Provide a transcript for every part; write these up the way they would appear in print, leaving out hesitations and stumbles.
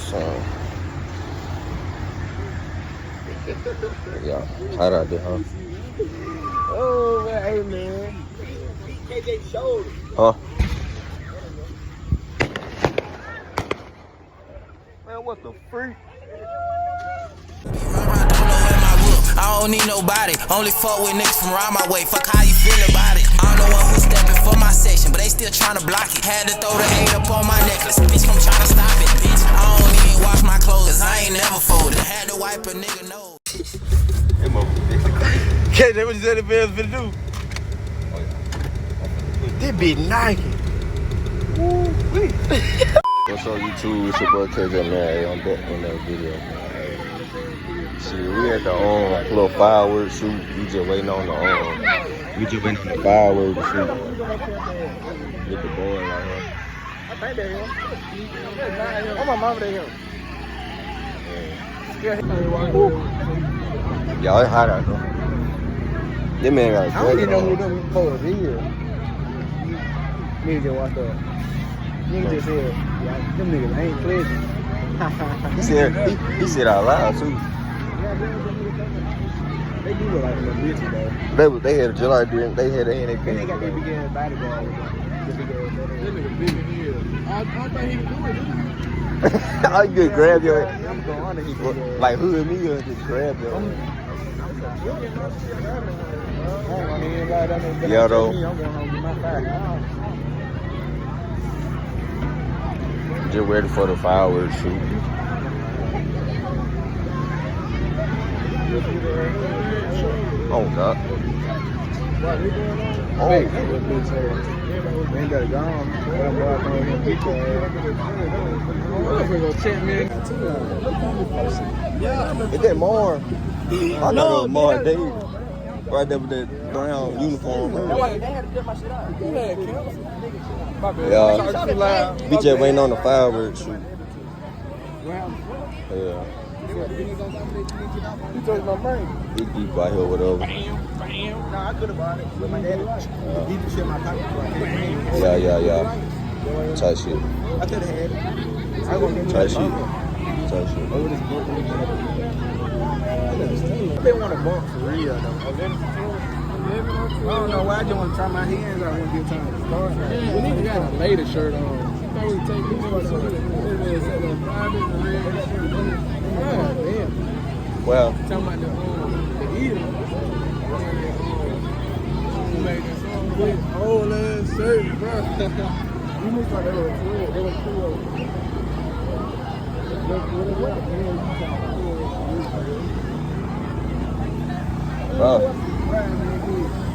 son. Yeah, hot out there, huh? Oh, man, hey, man. KJ showed. Huh? Man, what the freak? I don't need nobody, only fuck with niggas from around my way. Fuck how you feel about it. I'm the one who's stepping for my section, but they still tryna block it. Had to throw the 8 up on my necklace, bitch, I'm tryna stop it, bitch. I don't even wash my clothes, cause I ain't never folded. Had to wipe a nigga nose. KJ, what you said the Bears finna do? Oh, yeah. This be Nike. Woo, wee. What's up, YouTube? It's your boy KJ, man. I'm back in that video, man. See, we at the little firework shoot. We just waiting on the firework to shoot. Get the boy right here. I think they him. Oh, my mama, they him. Y'all, it's hot out there. This man got a I don't even know who jacket them photos is. Niggas just walked up. Niggas just said, yeah, them niggas ain't pleasant. He said out loud, too. They do look like a little bitches, though. They had a just like this. They had their Then they got that big ass bodyguard with them. The big ass bodyguard. That nigga big in here. I think he can do it. All you could grab your I'm going to he like hood me or just grab your yeah, though. I'm going home with my fire. Just ready for the fireworks shoot. Oh God. Oh. Ain't got it gone. Is that more? I thought it was more Dave. Right there with that brown uniform. Yeah. We just waiting on the fireworks shoot. Yeah. You took my brain. He deep out here, whatever. Bam. No, I could have bought it, but my daddy, he just shit my pocket. Yeah. Tight shit. I could have had it. I was Tight shit. Tight shit. Over this book. They want to bump for real, though. I don't know why. I just want to try my hands out when get time to start. We need to got a later shirt on. I thought we take this one. Well. Talking about the eater. Old ass shirt, bro. You look like they were cool. They were cool.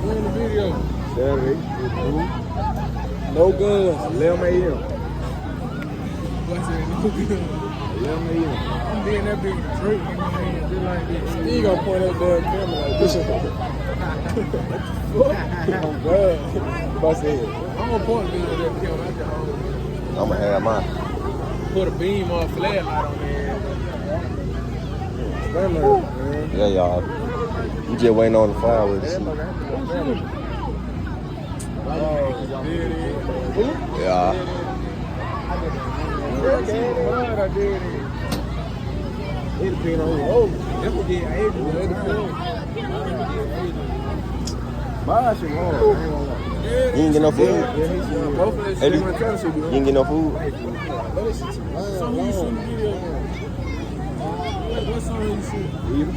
We're in the video. Saturday. No guns. 11 a.m. What's it? No guns. 11 a.m. I'm being that big drink in my hand just like this. You gonna point that damn camera like this? Oh God. Bust it. I'm gonna point me with that camera. I'm gonna have mine. Put a beam or a flashlight on there. Yeah, y'all. We just waiting on the fireworks. Yeah. It depends on who old. That would get age. You ain't get no food? You ain't get no food? What song you see? Eat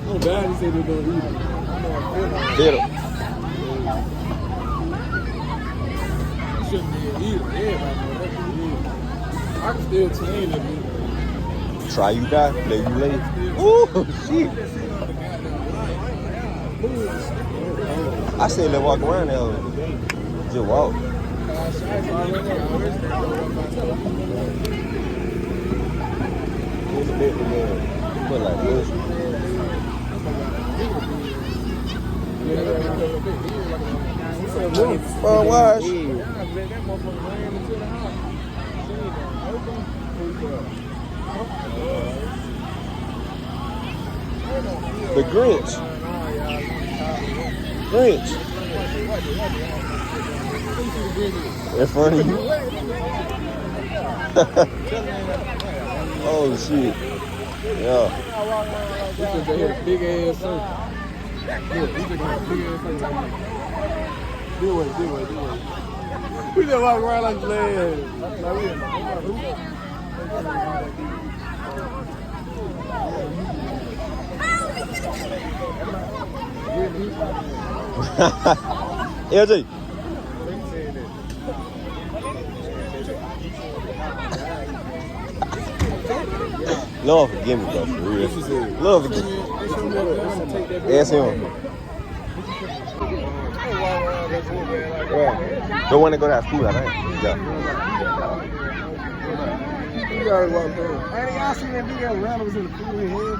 Oh, God, he said they're going to eat it. Did it. You shouldn't be eating. Everybody I can still train it. Try you die, play you late. Ooh, shit. I said let's walk around there. Just walk. Put like this. Wash. The Grinch. In front of you. Oh shit. Yeah. We just hit a big ass circle. Look, we just hit a big ass circle. This way. We just walk around like slaves. Like we in the LG. Lord forgive me, bro, for real. Lord forgive me. Ask him. Yeah. The one that go to that school, I think. Yeah. You already walked through. Hey, y'all seen that video around was in the pool in here,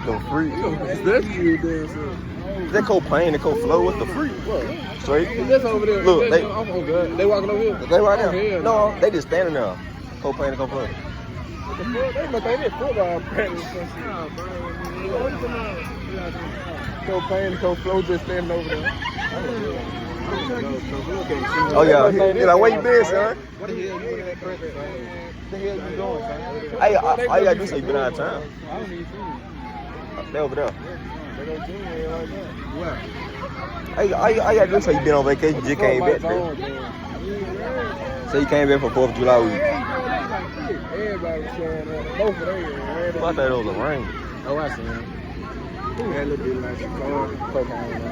The freak. That's you damn son. That co-pain, that co-flow, what's the freak? What? Straight. That's over there. Look, they walking over here. They right Oh, there. hell No, they just standing there. Co-pain and co-flow. What the fuck? They must think they football practice or something. Co-pain, co-flow just standing over there. Oh yeah. You're like, where you been, son? What the hell you in that practice? What the hell you doing, son? Hey, all you gotta do is say you been out of town. I don't even see you. They over there. They don't see me right now. What? Hey, all you gotta do is say you been on vacation, you just came back, bro. So you came back for 4th of July week. Everybody was showing up. Both of them. I thought it was a rain. Oh, I see him. He had a little bit like some cocaine.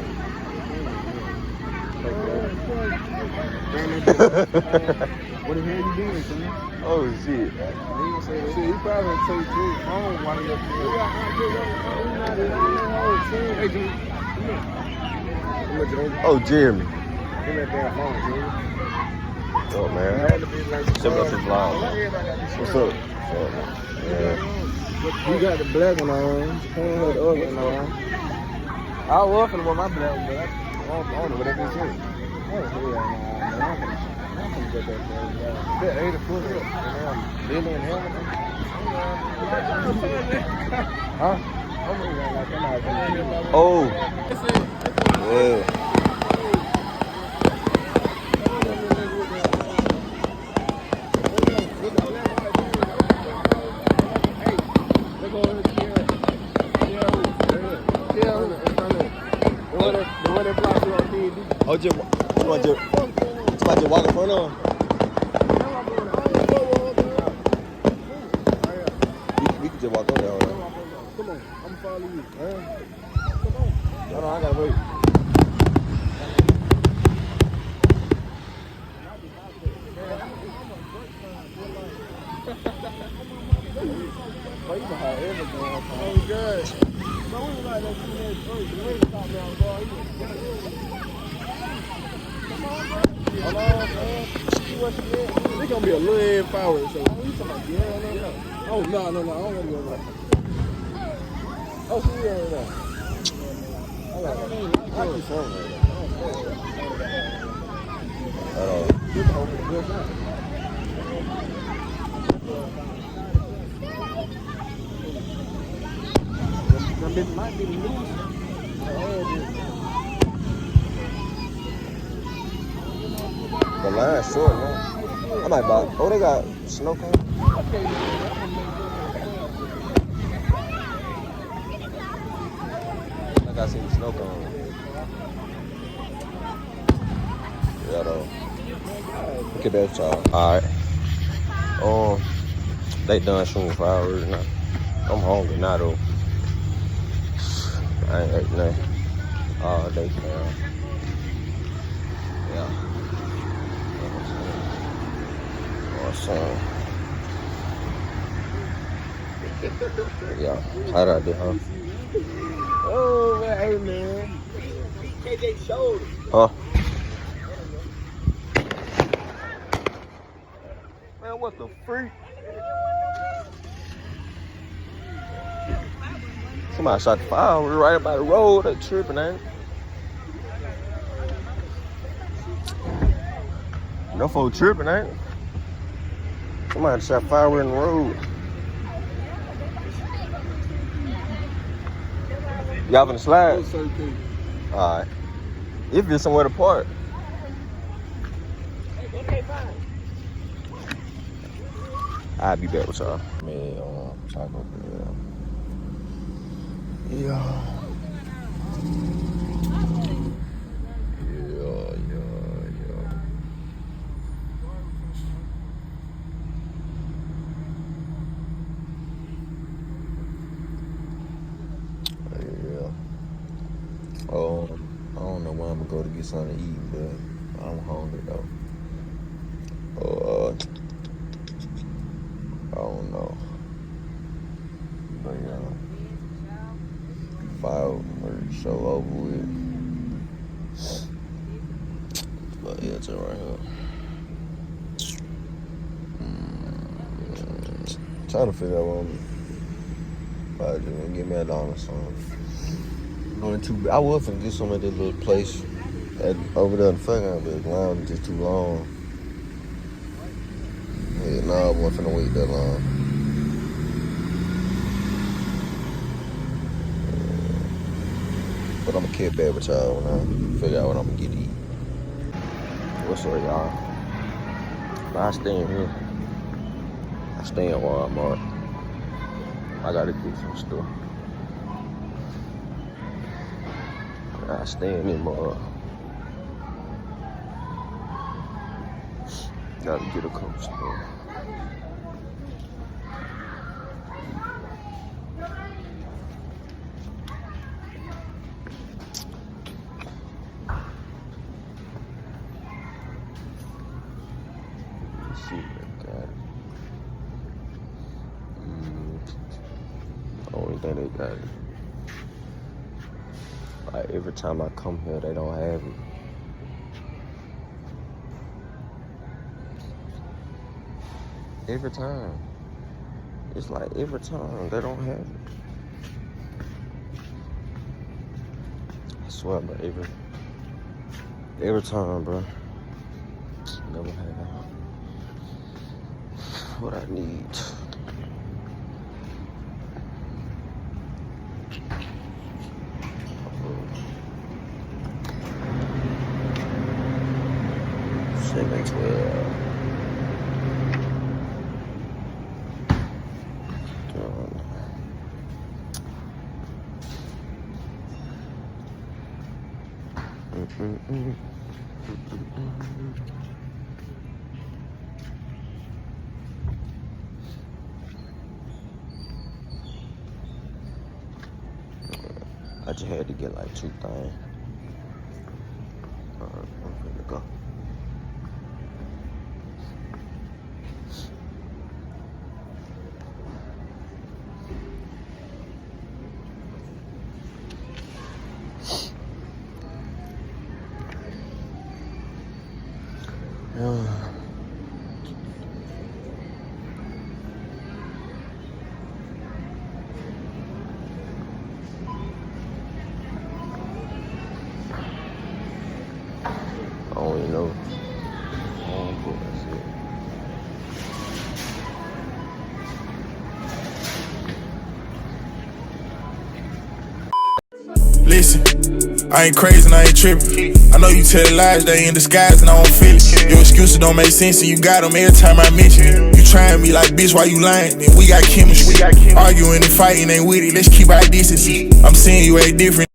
What the hell you doing, son? Oh shit. He probably take his phone while you're up here. Oh, Jeremy. Give me that damn phone, Jeremy. Oh man. Shut up too loud. What's up? Yeah. You got the black one on. The other one on. I was finna wear my black one, but I don't know what that bitch is. Oh, hell nah, man. I'm finna get that thing. That 80 foot up. Lily and Hamilton. Huh? Oh. Yeah. Oh, just walk in front of him. We can just walk on there. Right? Come on, I'm gonna follow you. Come on. Hold on, I gotta wait. Oh, God. It's gonna be a little head firework show. Oh, you talking about girl? Oh, no, I don't want to go back. Oh, she over there. I keep saying that. It might be loose. The line's short now. I might buy. Oh, they got snow cone. I gotta see the snow cone. Yeah, though. Look at that, y'all. Alright. They done shooting fireworks now. I'm hungry now, though. I ain't ate nothing all day, man. Yeah. Awesome. Yeah, hot out there, huh? Oh, man, hey, man. KJ showed. Huh? Man, what the freak? Somebody shot the fireworks right by the road. They tripping, ain't it? No folk tripping, ain't it? Somebody shot fireworks in the road. Y'all finna slide? Alright. If you're somewhere to park. I'll be back with y'all. Man, Taco Bell. Yeah. I don't know where I'm gonna go to get something to eat, but I'm hungry though. I don't know. But yeah, Firework show over with. But yeah, it's right here. Trying to figure out what I'm probably just gonna get me $1 or something. I was finna get some at this little place over there in the fucking, but the line was just too long. Yeah, nah, I wasn't finna wait that long. But I'm gonna keep back with y'all when I figure out what I'm gonna get to eat. What's up, y'all? I stay in here. I stay in Walmart. I gotta get some stuff. I stay in there more. Gotta get a couple stuff. Let's see if I got it. I don't think they got it. Like every time I come here, they don't have it. Every time. It's like every time they don't have it. I swear, but every time, bro. Never have what I need. I just had to get like 2 things. Alright, I'm finna go. I don't even know. I don't know that's it. Listen, I ain't crazy and I ain't tripping. I know you tell lies, they in disguise and I don't feel it. Your excuses don't make sense and you got them every time I mention it. You trying me like, bitch, why you lying? And we got chemistry. Arguing and fighting ain't with it, let's keep our distance. I'm seeing you ain't different.